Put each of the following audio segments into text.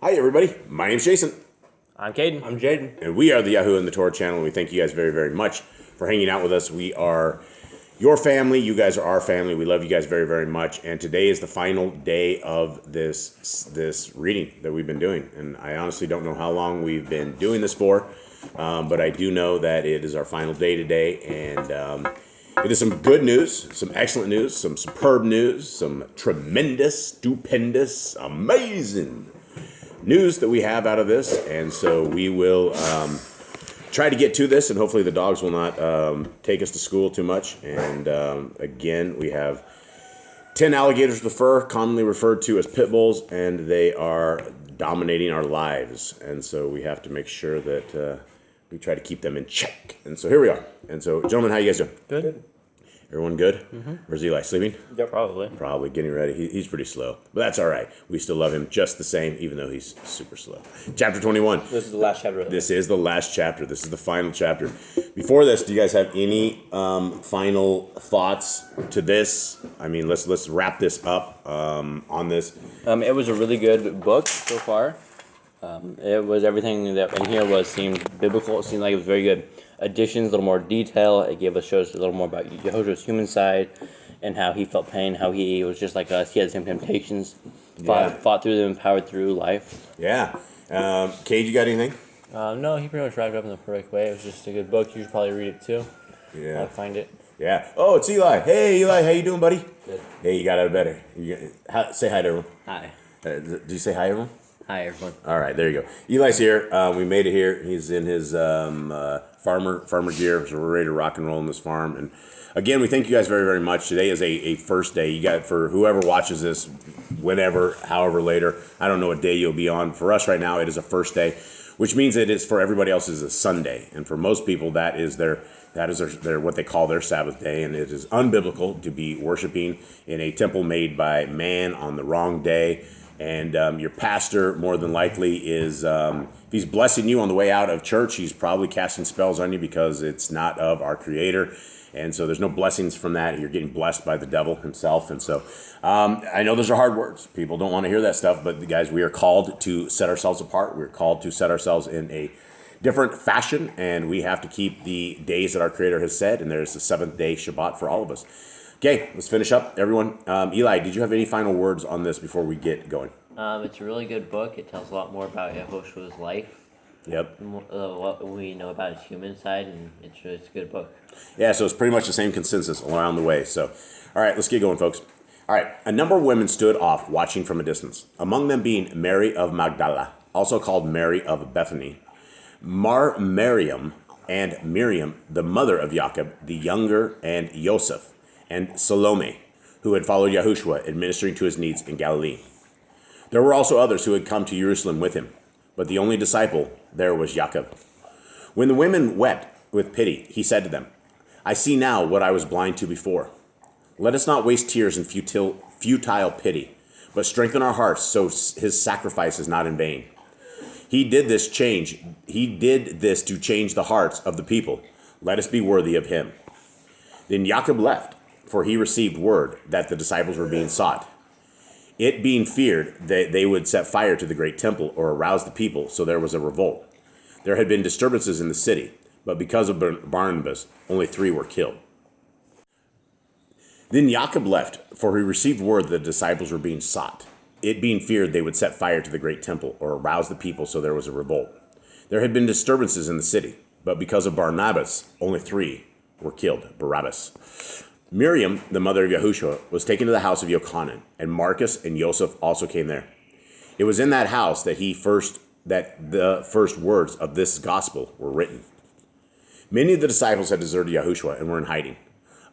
Hi, everybody. My name's Jason. I'm Caden. I'm Jaden. And we are the Yahoo and the Torah channel. We thank you guys very, very much for hanging out with us. We are your family. You guys are our family. We love you guys very, very much. And today is the final day of this reading that we've been doing. And I honestly don't know how long we've been doing this for, but I do know that it is our final day today. And it is some good news, some excellent news, some superb news, some tremendous, stupendous, amazing news that we have out of this. And so we will try to get to this, and hopefully the dogs will not take us to school too much. And again, we have 10 alligators with fur, commonly referred to as pit bulls, and they are dominating our lives. And so we have to make sure that we try to keep them in check. And so here we are. And so, gentlemen, how you guys doing? Good. Everyone good? Mm-hmm. Where's Eli? Sleeping? Yep. Probably Getting ready. He's pretty slow. But that's all right. We still love him just the same, even though he's super slow. Chapter 21. This is the last chapter. This is the last chapter. This is the final chapter. Before this, do you guys have any final thoughts to this? I mean, let's wrap this up on this. It was a really good book so far. It was everything that in here seemed biblical. It seemed like it was very good additions, a little more detail. It shows a little more about Yahushua's human side and how he felt pain, how he was just like us. He had the same temptations, fought through them, powered through life. Yeah. Cade, you got anything? No, he pretty much wrapped it up in the perfect way. It was just a good book. You should probably read it too. Yeah. I'll find it. Yeah. Oh, it's Eli. Hey, Eli, how you doing, buddy? Good. Hey, you got out of bed. Say hi to everyone. Hi. Did you say hi, everyone? Hi, everyone. All right, there you go. Eli's here. We made it here. He's in his farmer gear, so we're ready to rock and roll on this farm. And again, we thank you guys very, very much. Today is a first day. You got, for whoever watches this, whenever, however later, I don't know what day you'll be on. For us right now, it is a first day, which means it is for everybody else is a Sunday. And for most people, that is their what they call their Sabbath day. And it is unbiblical to be worshiping in a temple made by man on the wrong day. And your pastor, more than likely, is, if he's blessing you on the way out of church, he's probably casting spells on you because it's not of our Creator. And so there's no blessings from that. You're getting blessed by the devil himself. And so I know those are hard words. People don't want to hear that stuff. But, guys, we are called to set ourselves apart. We're called to set ourselves in a different fashion. And we have to keep the days that our Creator has said. And there's the seventh day Shabbat for all of us. Okay, let's finish up, everyone. Eli, did you have any final words on this before we get going? It's a really good book. It tells a lot more about Yahushua's life. Yep. What we know about his human side, and it's a good book. Yeah, so it's pretty much the same consensus around the way. So, all right, let's get going, folks. All right, a number of women stood off, watching from a distance, among them being Mary of Magdala, also called Mary of Bethany, Miriam, and Miriam, the mother of Jacob, the younger, and Joseph, and Salome, who had followed Yahushua, administering to his needs in Galilee. There were also others who had come to Jerusalem with him, but the only disciple there was Jacob. When the women wept with pity, he said to them, I see now what I was blind to before. Let us not waste tears in futile pity, but strengthen our hearts so his sacrifice is not in vain. He did this to change the hearts of the people. Let us be worthy of him. Then Jacob left, for he received word that the disciples were being sought. It being feared that they would set fire to the great temple or arouse the people, so there was a revolt. There had been disturbances in the city, but because of Barnabas, only 3 were killed. Then Jacob left, for he received word that the disciples were being sought. It being feared they would set fire to the great temple or arouse the people, so there was a revolt. There had been disturbances in the city, but because of Barnabas, only 3 were killed. Barabbas. Miriam, the mother of Yahushua, was taken to the house of Yochanan, and Marcus and Joseph also came there. It was in that house that the first words of this gospel were written. Many of the disciples had deserted Yahushua and were in hiding.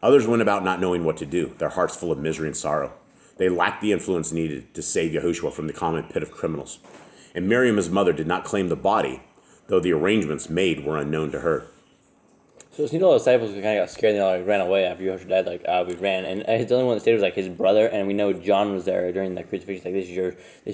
Others went about not knowing what to do, their hearts full of misery and sorrow. They lacked the influence needed to save Yahushua from the common pit of criminals. And Miriam, his mother, did not claim the body, though the arrangements made were unknown to her. So it seemed all the disciples kind of got scared and they ran away after Yahushua died. We ran, and the only one that stayed was his brother, and we know John was there during the crucifixion. This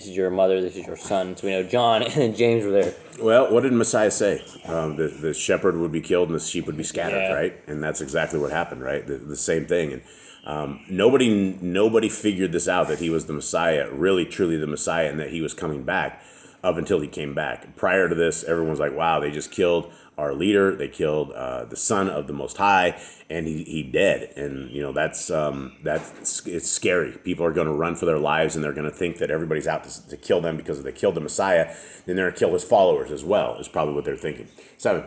is your mother, this is your son. So we know John and James were there. Well, what did Messiah say? The shepherd would be killed and the sheep would be scattered, right? And that's exactly what happened, right? The same thing. And nobody figured this out, that he was the Messiah, really truly the Messiah, and that he was coming back. up until he came back. Prior to this, everyone's like, wow, they just killed our leader. They killed the son of the Most High, and he dead. And, that's it's scary. People are going to run for their lives, and they're going to think that everybody's out to kill them because if they killed the Messiah, then they're going to kill his followers as well, is probably what they're thinking. 7.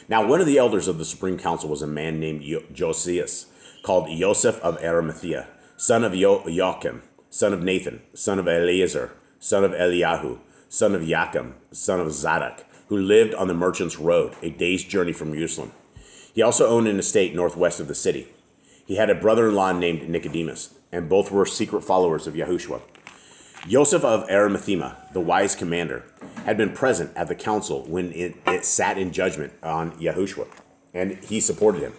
Now, one of the elders of the Supreme Council was a man named Josias, called Joseph of Arimathea, son of Joachim, son of Nathan, son of Eleazar, son of Eliyahu, son of Yachim, son of Zadok, who lived on the Merchant's Road, a day's journey from Jerusalem. He also owned an estate northwest of the city. He had a brother-in-law named Nicodemus, and both were secret followers of Yahushua. Joseph of Arimathea, the wise commander, had been present at the council when it sat in judgment on Yahushua, and he supported him.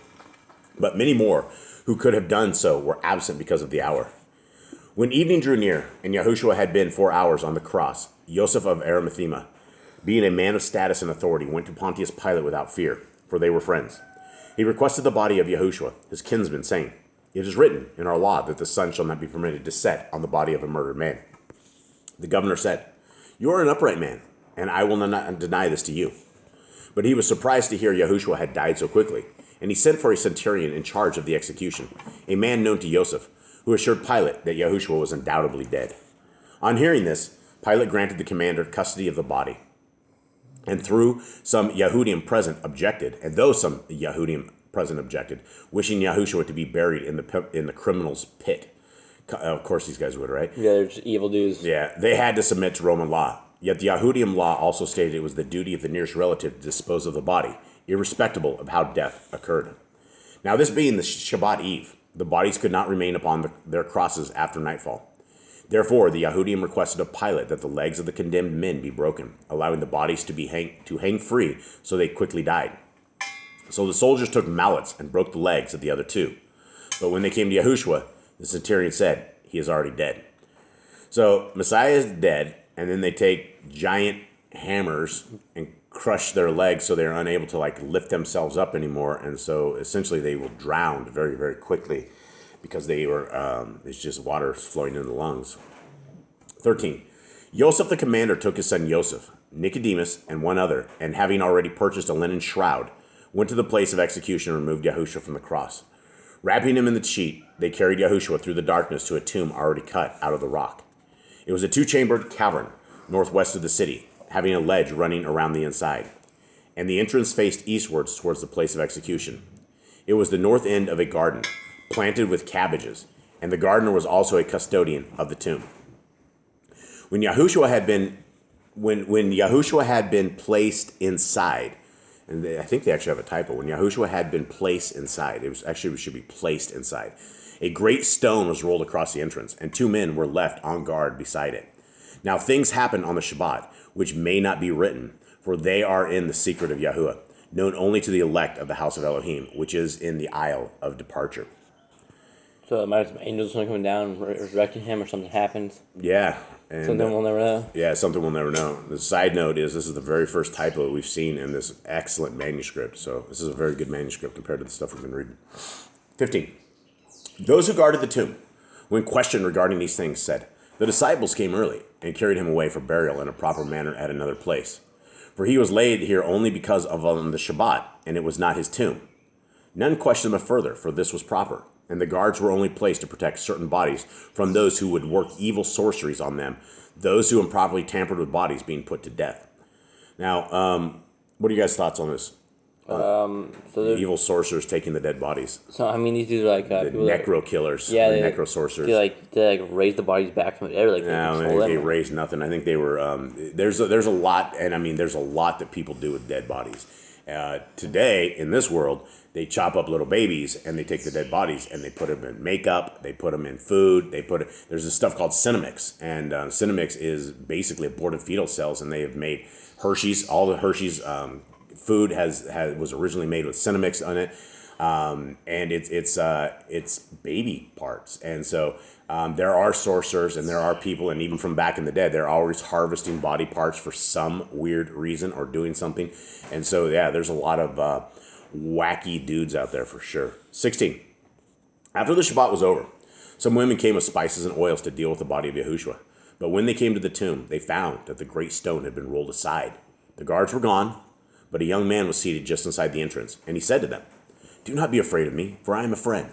But many more who could have done so were absent because of the hour. When evening drew near, and Yahushua had been 4 hours on the cross, Joseph of Arimathea, being a man of status and authority, went to Pontius Pilate without fear, for they were friends. He requested the body of Yahushua, his kinsman, saying, "It is written in our law that the sun shall not be permitted to set on the body of a murdered man." The governor said, "You are an upright man, and I will not deny this to you." But he was surprised to hear Yahushua had died so quickly, and he sent for a centurion in charge of the execution, a man known to Joseph, who assured Pilate that Yahushua was undoubtedly dead. On hearing this, Pilate granted the commander custody of the body. And though some Yahudim present objected, wishing Yahushua to be buried in the criminal's pit. Of course these guys would, right? Yeah, they're just evil dudes. Yeah, they had to submit to Roman law. Yet the Yahudim law also stated it was the duty of the nearest relative to dispose of the body, irrespective of how death occurred. Now, this being the Shabbat Eve, the bodies could not remain upon their crosses after nightfall. Therefore, the Yahudim requested of Pilate that the legs of the condemned men be broken, allowing the bodies to hang free, so they quickly died. So the soldiers took mallets and broke the legs of the other two. But when they came to Yahushua, the centurion said, "He is already dead." So Messiah is dead, and then they take giant hammers and crush their legs so they're unable to lift themselves up anymore, and so essentially they will drown very, very quickly because they were it's just water flowing in the lungs. 13. Joseph the commander took his son Joseph, Nicodemus, and one other, and having already purchased a linen shroud, went to the place of execution and removed Yahushua from the cross. Wrapping him in the sheet, they carried Yahushua through the darkness to a tomb already cut out of the rock. It was a 2-chambered cavern northwest of the city, having a ledge running around the inside, and the entrance faced eastwards towards the place of execution. It was the north end of a garden, planted with cabbages, and the gardener was also a custodian of the tomb. When Yahushua had been placed inside, and I think they actually have a typo. When Yahushua had been placed inside, it should be placed inside. A great stone was rolled across the entrance, and 2 men were left on guard beside it. Now things happened on the Shabbat, which may not be written, for they are in the secret of Yahuwah, known only to the elect of the house of Elohim, which is in the isle of departure. So it might have some angels coming down and resurrecting him, or something happens. Yeah. And, something we'll never know. Yeah, something we'll never know. The side note is this is the very first typo we've seen in this excellent manuscript. So this is a very good manuscript compared to the stuff we've been reading. 15. Those who guarded the tomb, when questioned regarding these things, said, "The disciples came early and carried him away for burial in a proper manner at another place. For he was laid here only because of the Shabbat, and it was not his tomb." None questioned him further, for this was proper. And the guards were only placed to protect certain bodies from those who would work evil sorceries on them, those who improperly tampered with bodies being put to death. Now, what are you guys' thoughts on this? So Evil sorcerers taking the dead bodies. So I mean, these dudes are like the necro killers. Yeah, the necro sorcerers. They raise the bodies back from the dead. No, they raised nothing. I think they were. There's a lot, and I mean, there's a lot that people do with dead bodies. Today in this world, they chop up little babies and they take the dead bodies and they put them in makeup, they put them in food, there's this stuff called Cinemix, and Cinemix is basically aborted fetal cells, and they have made Hershey's, all the Hershey's food was originally made with Cinemix on it, and it's baby parts, and so there are sorcerers and there are people, and even from back in the day, they're always harvesting body parts for some weird reason or doing something, and so yeah, there's a lot of wacky dudes out there for sure. 16. After the Shabbat was over, some women came with spices and oils to deal with the body of Yahushua. But when they came to the tomb, they found that the great stone had been rolled aside. The guards were gone, but a young man was seated just inside the entrance, and he said to them, "Do not be afraid of me, for I am a friend.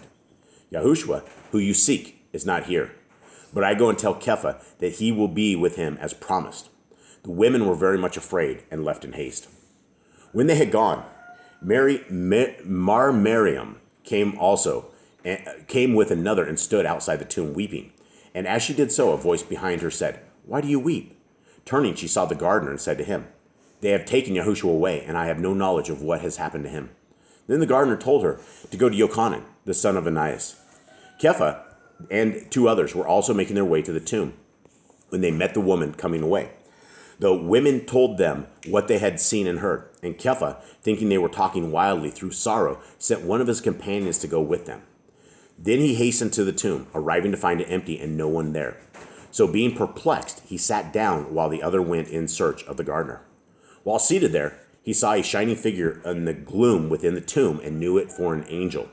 Yahushua, who you seek, is not here. But I go and tell Kepha that he will be with him as promised." The women were very much afraid and left in haste. When they had gone, Miriam came with another and stood outside the tomb weeping. And as she did so, a voice behind her said, "Why do you weep?" Turning, she saw the gardener and said to him, "They have taken Yahushua away, and I have no knowledge of what has happened to him." Then the gardener told her to go to Yochanan, the son of Ananias. Kepha and 2 others were also making their way to the tomb when they met the woman coming away. The women told them what they had seen and heard, and Kepha, thinking they were talking wildly through sorrow, sent one of his companions to go with them. Then he hastened to the tomb, arriving to find it empty and no one there. So being perplexed, he sat down while the other went in search of the gardener. While seated there, he saw a shining figure in the gloom within the tomb and knew it for an angel.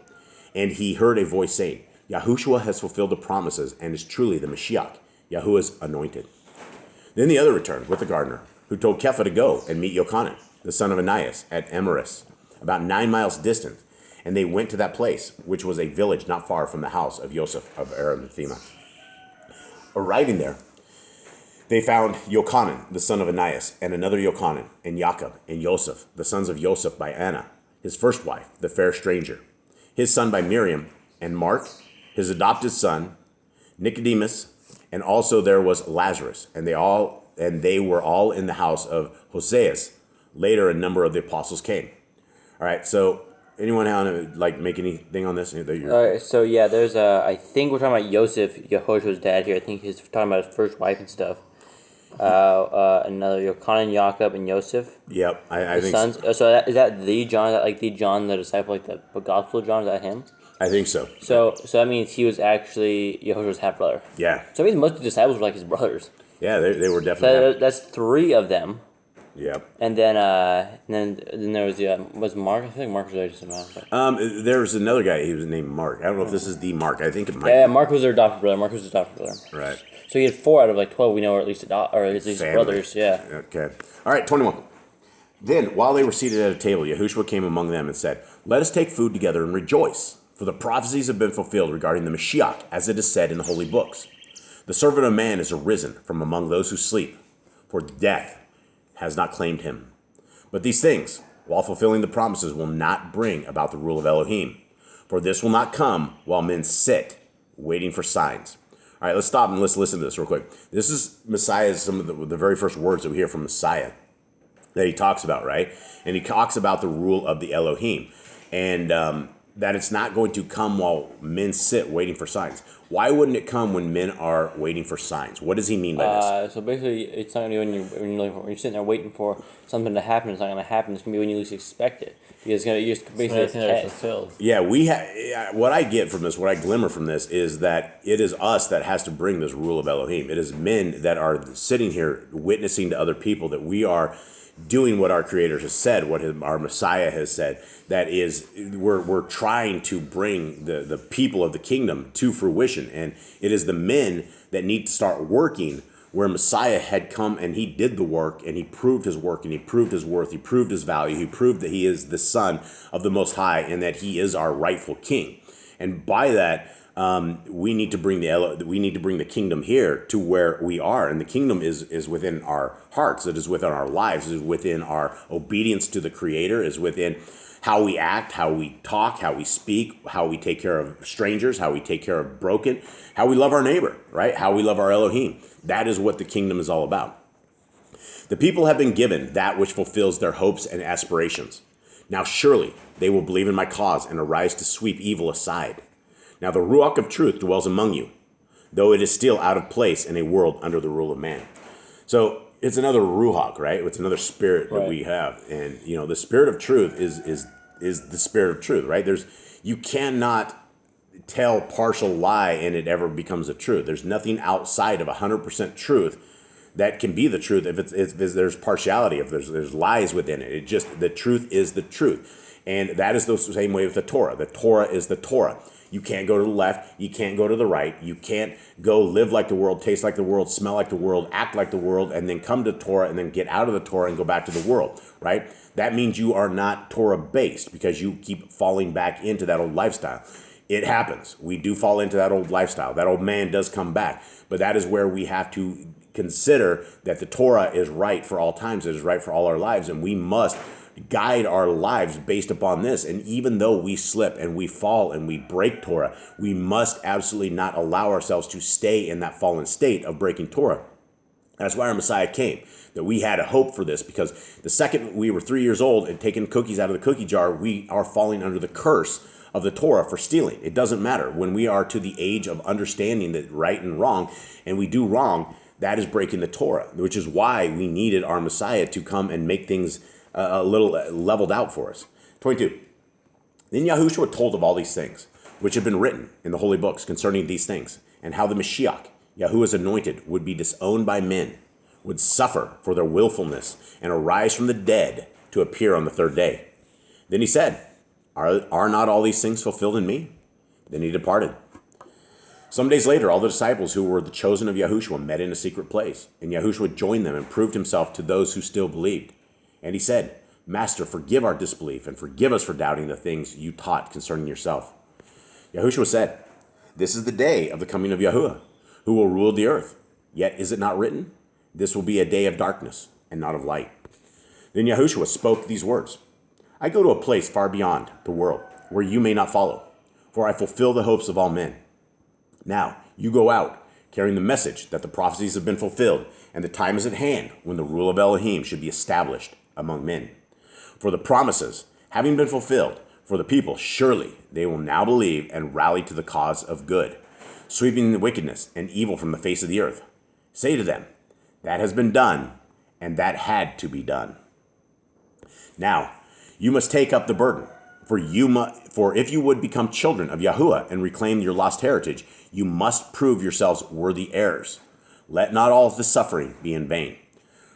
And he heard a voice saying, "Yahushua has fulfilled the promises and is truly the Mashiach, Yahuwah's anointed." Then the other returned with the gardener, who told Kepha to go and meet Yochanan, the son of Ananias, at Emmaus, about 9 miles distant. And they went to that place, which was a village not far from the house of Joseph of Arimathea. Arriving there, they found Yochanan, the son of Ananias, and another Yochanan, and Jacob, and Joseph, the sons of Joseph by Anna, his first wife, the fair stranger, his son by Miriam, and Mark, his adopted son, Nicodemus, and also there was Lazarus, and they were all in the house of Hoseas. Later, a number of the apostles came. All right, so anyone want to make anything on this? All right, so yeah, there's I think we're talking about Joseph, Yahushua's dad here. I think he's talking about his first wife and stuff. Another Yochanan, Jacob, and Joseph. Yep, I think sons. So is that the John? Is that like the John, the disciple, like the Gospel of John? Is that him? I think so. So that means he was actually Yahushua's half brother. Yeah. So that means most of the disciples were like his brothers. Yeah, they were definitely. So that's 3 of them. Yep. And then there was was Mark. I think Mark was related to somehow. There was another guy. He was named Mark. I don't know if this is the Mark. I think it might. Yeah, Mark was their adopted brother. Mark was his adopted brother. Right. So he had 4 out of 12 we know, or at least brothers. Yeah. Okay. All right. 21. Then, while they were seated at a table, Yahushua came among them and said, "Let us take food together and rejoice, for the prophecies have been fulfilled regarding the Mashiach, as it is said in the holy books. The servant of man is arisen from among those who sleep, for death has not claimed him. But these things, while fulfilling the promises, will not bring about the rule of Elohim. For this will not come while men sit, waiting for signs." All right, let's stop and let's listen to this real quick. This is Messiah's, some of the very first words that we hear from Messiah that he talks about, right? And he talks about the rule of the Elohim. And that it's not going to come while men sit waiting for signs. Why wouldn't it come when men are waiting for signs? What does he mean by this? So basically, it's not going to be when you're sitting there waiting for something to happen. It's not going to happen. It's going to be when you least expect it. Because it's going to just basically fulfilled. Yeah, what I get from this, what I glimmer from this, is that it is us that has to bring this rule of Elohim. It is men that are sitting here witnessing to other people that we are doing what our Creator has said, what our Messiah has said. That is, we're trying to bring the people of the kingdom to fruition. And it is the men that need to start working where Messiah had come and he did the work and he proved his work and he proved his worth, he proved his value, he proved that he is the Son of the Most High and that he is our rightful King. And by that, we need to bring the kingdom here to where we are, and the kingdom is within our hearts. It is within our lives. It is within our obedience to the Creator. It is within how we act, how we talk, how we speak, how we take care of strangers, how we take care of broken, how we love our neighbor, right? How we love our Elohim. That is what the kingdom is all about. The people have been given that which fulfills their hopes and aspirations. Now surely they will believe in my cause and arise to sweep evil aside. Now the Ruach of truth dwells among you, though it is still out of place in a world under the rule of man. So it's another Ruach, right? It's another spirit that we have. And, the spirit of truth is the spirit of truth, right? You cannot tell partial lie and it ever becomes a truth. There's nothing outside of 100% truth that can be the truth if there's partiality, if there's lies within it. The truth is the truth. And that is the same way with the Torah. The Torah is the Torah. You can't go to the left. You can't go to the right. You can't go live like the world, taste like the world, smell like the world, act like the world, and then come to Torah and then get out of the Torah and go back to the world, right? That means you are not Torah-based because you keep falling back into that old lifestyle. It happens. We do fall into that old lifestyle. That old man does come back. But that is where we have to consider that the Torah is right for all times. It is right for all our lives. And we must guide our lives based upon this. And even though we slip and we fall and we break Torah, we must absolutely not allow ourselves to stay in that fallen state of breaking Torah. That's why our Messiah came, that we had a hope for this, because the second we were 3 years old and taking cookies out of the cookie jar, we are falling under the curse of the Torah for stealing. It doesn't matter. When we are to the age of understanding that right and wrong, and we do wrong, that is breaking the Torah, which is why we needed our Messiah to come and make things a little leveled out for us. 22. Then Yahushua told of all these things, which have been written in the holy books concerning these things, and how the Mashiach, Yahuwah's anointed, would be disowned by men, would suffer for their willfulness, and arise from the dead to appear on the third day. Then he said, Are not all these things fulfilled in me? Then he departed. Some days later, all the disciples who were the chosen of Yahushua met in a secret place, and Yahushua joined them and proved himself to those who still believed. And he said, Master, forgive our disbelief, and forgive us for doubting the things you taught concerning yourself. Yahushua said, This is the day of the coming of Yahuwah, who will rule the earth. Yet is it not written, This will be a day of darkness and not of light? Then Yahushua spoke these words, I go to a place far beyond the world, where you may not follow, for I fulfill the hopes of all men. Now, you go out, carrying the message that the prophecies have been fulfilled, and the time is at hand when the rule of Elohim should be established among men. For the promises, having been fulfilled for the people, surely they will now believe and rally to the cause of good, sweeping the wickedness and evil from the face of the earth. Say to them, that has been done, and that had to be done. Now, you must take up the burden, for if you would become children of Yahuwah and reclaim your lost heritage, you must prove yourselves worthy heirs. Let not all of the suffering be in vain.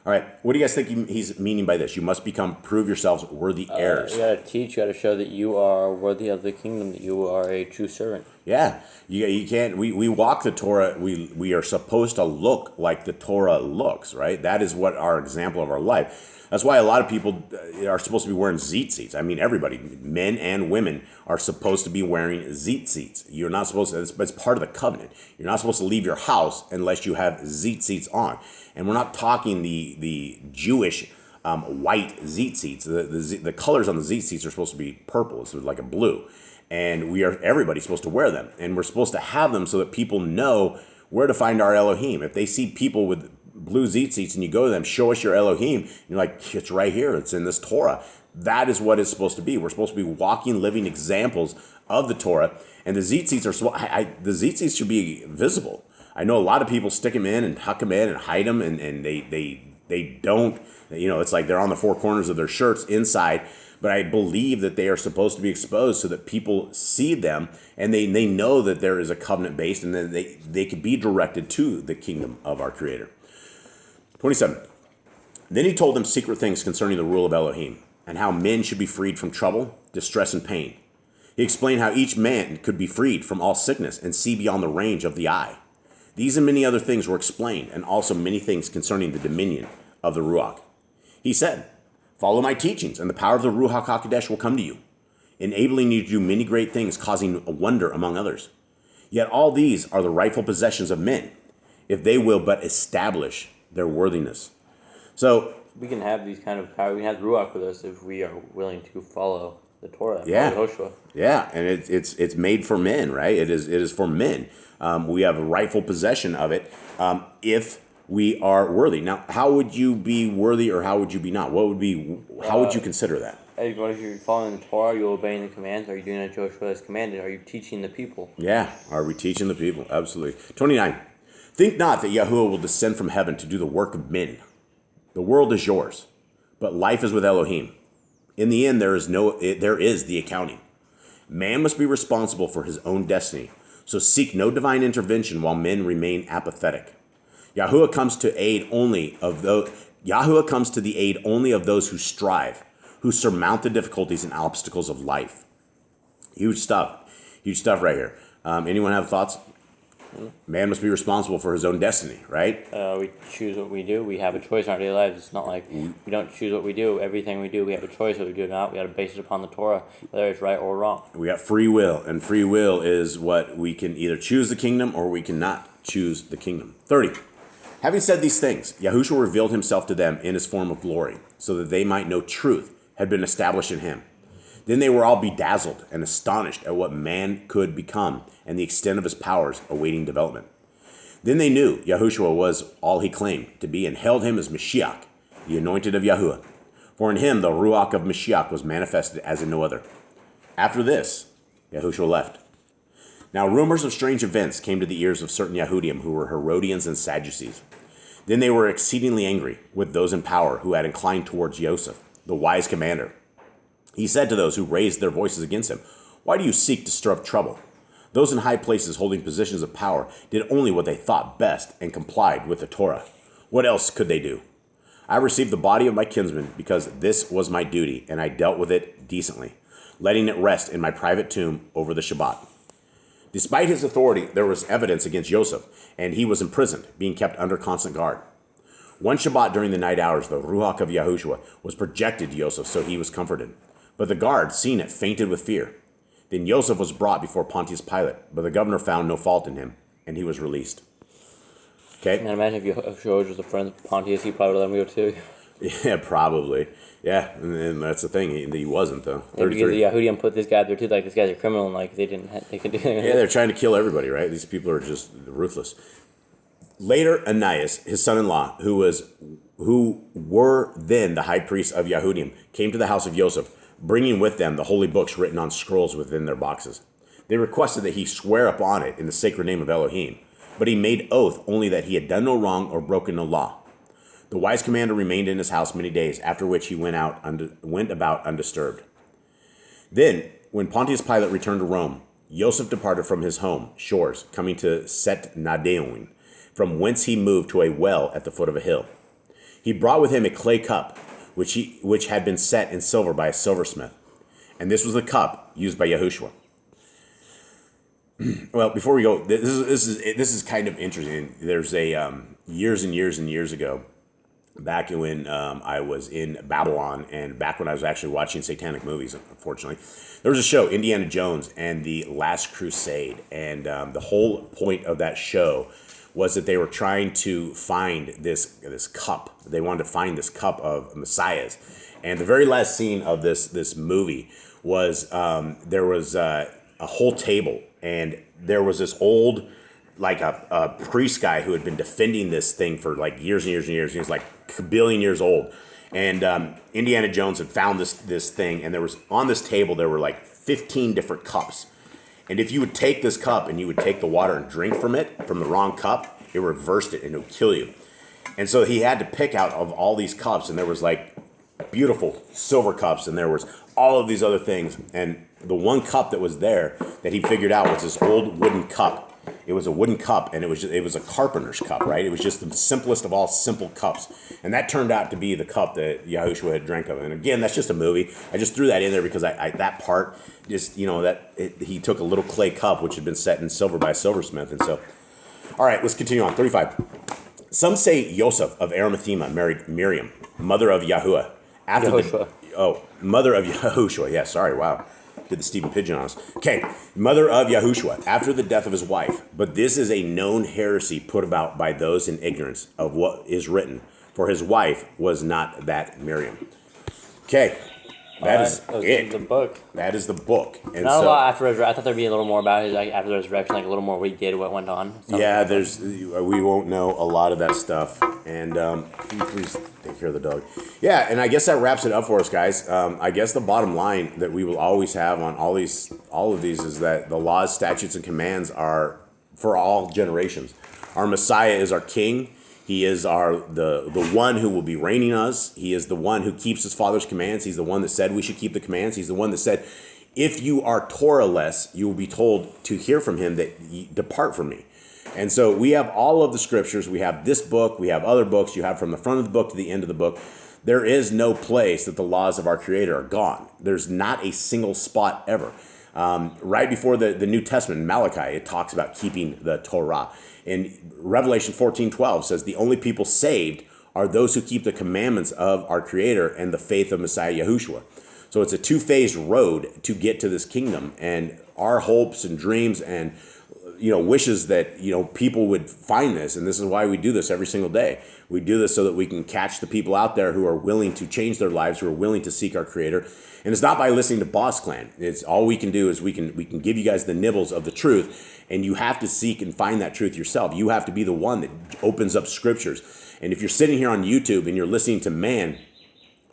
All right, what do you guys think he's meaning by this? You must prove yourselves worthy heirs. You got to teach, you got to show that you are worthy of the kingdom, that you are a true servant. Yeah, you can't. We walk the Torah. We are supposed to look like the Torah looks, right? That is what our example of our life. That's why a lot of people are supposed to be wearing tzitzits. I mean, everybody, men and women, are supposed to be wearing tzitzits. You're not supposed to. It's part of the covenant. You're not supposed to leave your house unless you have tzitzits on. And we're not talking the Jewish white tzitzits. The colors on the tzitzits are supposed to be purple. It's like a blue. And everybody's supposed to wear them. And we're supposed to have them so that people know where to find our Elohim. If they see people with blue tzitzits and you go to them, show us your Elohim, and you're like, it's right here. It's in this Torah. That is what it's supposed to be. We're supposed to be walking, living examples of the Torah. And the tzitzits the tzitzits should be visible. I know a lot of people stick them in and tuck them in and hide them, and they don't, it's like they're on the four corners of their shirts inside. But I believe that they are supposed to be exposed so that people see them and they know that there is a covenant based, and that they could be directed to the kingdom of our Creator. 27. Then he told them secret things concerning the rule of Elohim, and how men should be freed from trouble, distress, and pain. He explained how each man could be freed from all sickness and see beyond the range of the eye. These and many other things were explained, and also many things concerning the dominion of the Ruach. He said, Follow my teachings, and the power of the Ruach HaKodesh will come to you, enabling you to do many great things, causing a wonder among others. Yet all these are the rightful possessions of men, if they will but establish their worthiness. So we can have these kind of power. We can have the Ruach with us if we are willing to follow the Torah. Yeah, Yahushua. Yeah, and it's made for men, right? It is for men. We have a rightful possession of it if we are worthy. Now, how would you be worthy, or how would you be not? How would you consider that? If you're following the Torah, you're obeying the commands. Are you doing what Yahushua has commanded? Are you teaching the people? Yeah, are we teaching the people? Absolutely. 29. Think not that Yahuwah will descend from heaven to do the work of men. The world is yours, but life is with Elohim. In the end, there is the accounting. Man must be responsible for his own destiny, so seek no divine intervention while men remain apathetic. Yahuwah comes to the aid only of those who strive, who surmount the difficulties and obstacles of life. Huge stuff. Huge stuff right here. Anyone have thoughts? Man must be responsible for his own destiny, right? We choose what we do. We have a choice in our daily lives. It's not like we don't choose what we do. Everything we do, we have a choice whether we do or not. We got to base it upon the Torah, whether it's right or wrong. We got free will, and free will is what we can either choose the kingdom or we cannot choose the kingdom. 30. Having said these things, Yahushua revealed himself to them in his form of glory, so that they might know truth had been established in him. Then they were all bedazzled and astonished at what man could become and the extent of his powers awaiting development. Then they knew Yahushua was all he claimed to be and held him as Mashiach, the anointed of Yahuwah. For in him the Ruach of Mashiach was manifested as in no other. After this, Yahushua left. Now rumors of strange events came to the ears of certain Yahudim who were Herodians and Sadducees. Then they were exceedingly angry with those in power who had inclined towards Joseph, the wise commander. He said to those who raised their voices against him, "Why do you seek to stir up trouble?" Those in high places holding positions of power did only what they thought best and complied with the Torah. What else could they do? I received the body of my kinsman because this was my duty, and I dealt with it decently, letting it rest in my private tomb over the Shabbat. Despite his authority, there was evidence against Joseph, and he was imprisoned, being kept under constant guard. One Shabbat during the night hours, the Ruach of Yahushua was projected to Joseph, so he was comforted. But the guard, seeing it, fainted with fear. Then Joseph was brought before Pontius Pilate, but the governor found no fault in him, and he was released. Okay? And imagine if George was a friend of Pontius, he probably would let him go too. Yeah, probably. Yeah, and that's the thing. He wasn't, though. Because the Yahudim put this guy up there too, like this guy's a criminal, and like they could do anything. Yeah, they're trying to kill everybody, right? These people are just ruthless. Later, Ananias, his son-in-law, who were then the high priests of Yahudim, came to the house of Joseph, bringing with them the holy books written on scrolls within their boxes. They requested that he swear upon it in the sacred name of Elohim, but he made oath only that he had done no wrong or broken no law. The wise commander remained in his house many days, after which he went about undisturbed. Then, when Pontius Pilate returned to Rome, Joseph departed from his home shores, coming to Set Nadeon, from whence he moved to a well at the foot of a hill. He brought with him a clay cup, which had been set in silver by a silversmith. And this was the cup used by Yahushua. Well, before we go, this is kind of interesting. There's a years and years and years ago, back when I was in Babylon, and back when I was actually watching satanic movies, unfortunately, there was a show, Indiana Jones and the Last Crusade, and the whole point of that show was that they were trying to find this cup. They wanted to find this cup of Messiahs. And the very last scene of this movie was there was a whole table, and there was this old, like a priest guy who had been defending this thing for like years and years and years. He was like a billion years old. And Indiana Jones had found this thing, and there was on this table, there were like 15 different cups. And if you would take this cup and you would take the water and drink from it, from the wrong cup, it reversed it and it would kill you. And so he had to pick out of all these cups, and there was like beautiful silver cups, and there was all of these other things. And the one cup that was there that he figured out was this old wooden cup. It was a wooden cup, and it was a carpenter's cup, right? It was just the simplest of all simple cups. And that turned out to be the cup that Yahushua had drank of. And again, that's just a movie. I just threw that in there because I that part, just, he took a little clay cup, which had been set in silver by a silversmith. And so, all right, let's continue on. 35. Some say Joseph of Arimathea married Miriam, mother of Yahuwah. Mother of Yahushua. Yeah, sorry, wow. Did the Stephen Pigeon on us. Okay, mother of Yahushua, after the death of his wife. But this is a known heresy put about by those in ignorance of what is written, for his wife was not that Miriam. Okay, that is it. The book. That is the book. And not a lot after resurrection. I thought there'd be a little more about his after the resurrection, like a little more what he did, what went on. Yeah, we won't know a lot of that stuff. And please take care of the dog. Yeah, and I guess that wraps it up for us, guys. I guess the bottom line that we will always have on all of these is that the laws, statutes, and commands are for all generations. Our Messiah is our King. He is the one who will be reigning us. He is the one who keeps his Father's commands. He's the one that said we should keep the commands. He's the one that said, if you are Torah-less, you will be told to hear from him that ye depart from me. And so we have all of the scriptures. We have this book. We have other books. You have from the front of the book to the end of the book. There is no place that the laws of our Creator are gone. There's not a single spot ever. Right before the New Testament, Malachi, it talks about keeping the Torah. And Revelation 14:12 says the only people saved are those who keep the commandments of our Creator and the faith of Messiah Yahushua. So it's a two-phased road to get to this kingdom, and our hopes and dreams and wishes that people would find this, and this is why we do this every single day. We do this so that we can catch the people out there who are willing to change their lives, who are willing to seek our Creator. And it's not by listening to Boss Clan. It's all we can do is we can give you guys the nibbles of the truth, and you have to seek and find that truth yourself. You have to be the one that opens up scriptures. And if you're sitting here on YouTube and you're listening to man,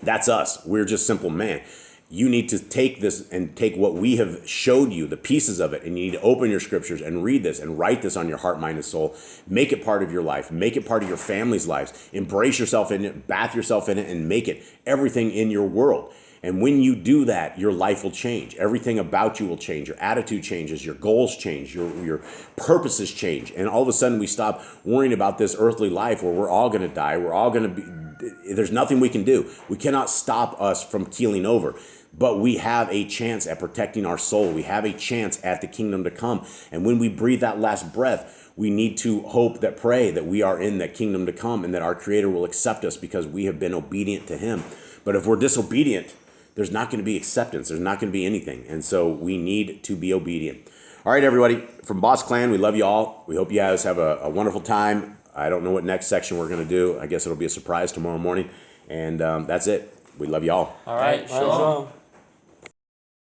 that's us. We're just simple man. You need to take this and take what we have showed you, the pieces of it, and you need to open your scriptures and read this and write this on your heart, mind, and soul. Make it part of your life. Make it part of your family's lives. Embrace yourself in it, bath yourself in it, and make it everything in your world. And when you do that, your life will change. Everything about you will change. Your attitude changes. Your goals change. Your purposes change. And all of a sudden, we stop worrying about this earthly life where we're all going to die. We're all going to be. There's nothing we can do. We cannot stop us from keeling over. But we have a chance at protecting our soul. We have a chance at the kingdom to come. And when we breathe that last breath, we need to hope that pray that we are in that kingdom to come and that our Creator will accept us because we have been obedient to Him. But if we're disobedient, there's not going to be acceptance. There's not going to be anything. And so we need to be obedient. All right, everybody. From Boss Clan, we love you all. We hope you guys have a wonderful time. I don't know what next section we're going to do. I guess it'll be a surprise tomorrow morning. And that's it. We love you all. All right. Shalom.